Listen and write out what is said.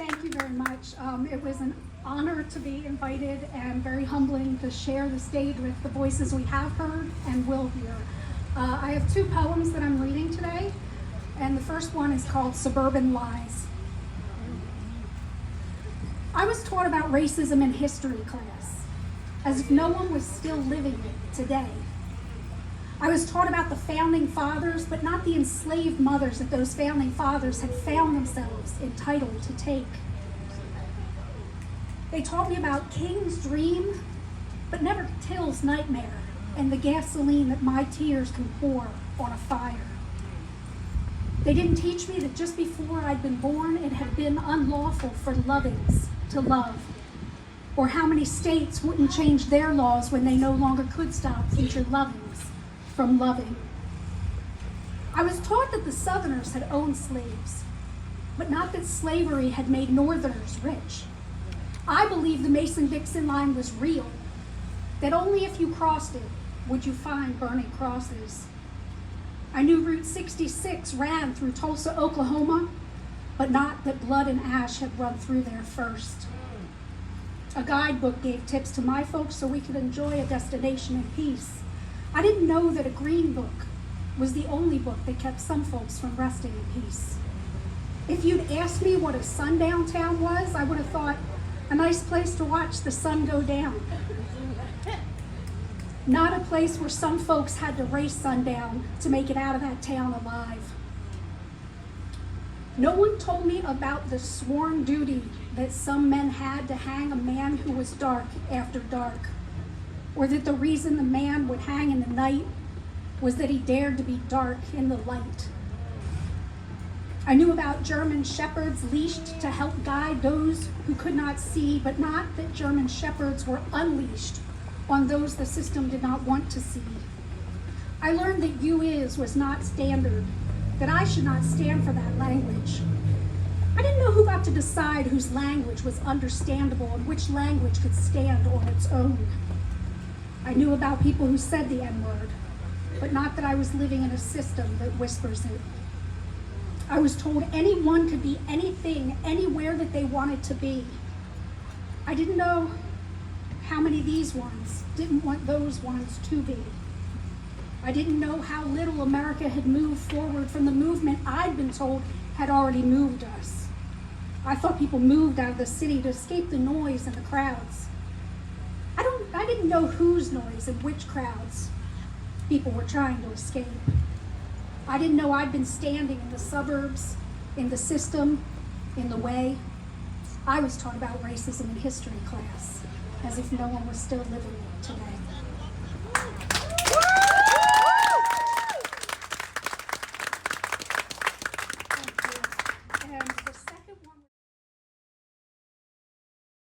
Thank you very much. It was an honor to be invited and very humbling to share the stage with the voices we have heard and will hear. I have two poems that I'm reading today, and the first one is called Suburban Lies. I was taught about racism in history class, as if no one was still living it today. I was taught about the founding fathers, but not the enslaved mothers that those founding fathers had found themselves entitled to take. They taught me about King's dream, but never Till's nightmare, and the gasoline that my tears can pour on a fire. They didn't teach me that just before I'd been born, it had been unlawful for lovings to love, or how many states wouldn't change their laws when they no longer could stop future lovings from loving. I was taught that the Southerners had owned slaves, but not that slavery had made Northerners rich. I believed the Mason-Dixon line was real, that only if you crossed it would you find burning crosses. I knew Route 66 ran through Tulsa, Oklahoma, but not that blood and ash had run through there first. A guidebook gave tips to my folks so we could enjoy a destination in peace. I didn't know that a green book was the only book that kept some folks from resting in peace. If you'd asked me what a sundown town was, I would have thought a nice place to watch the sun go down. Not a place where some folks had to race sundown to make it out of that town alive. No one told me about the sworn duty that some men had to hang a man who was dark after dark, or that the reason the man would hang in the night was that he dared to be dark in the light. I knew about German shepherds leashed to help guide those who could not see, but not that German shepherds were unleashed on those the system did not want to see. I learned that you is was not standard, that I should not stand for that language. I didn't know who got to decide whose language was understandable and which language could stand on its own. I knew about people who said the N-word, but not that I was living in a system that whispers it. I was told anyone could be anything, anywhere that they wanted to be. I didn't know how many of these ones didn't want those ones to be. I didn't know how little America had moved forward from the movement I'd been told had already moved us. I thought people moved out of the city to escape the noise and the crowds. I didn't know whose noise and which crowds people were trying to escape. I didn't know I'd been standing in the suburbs, in the system, in the way. I was taught about racism in history class, as if no one was still living it today.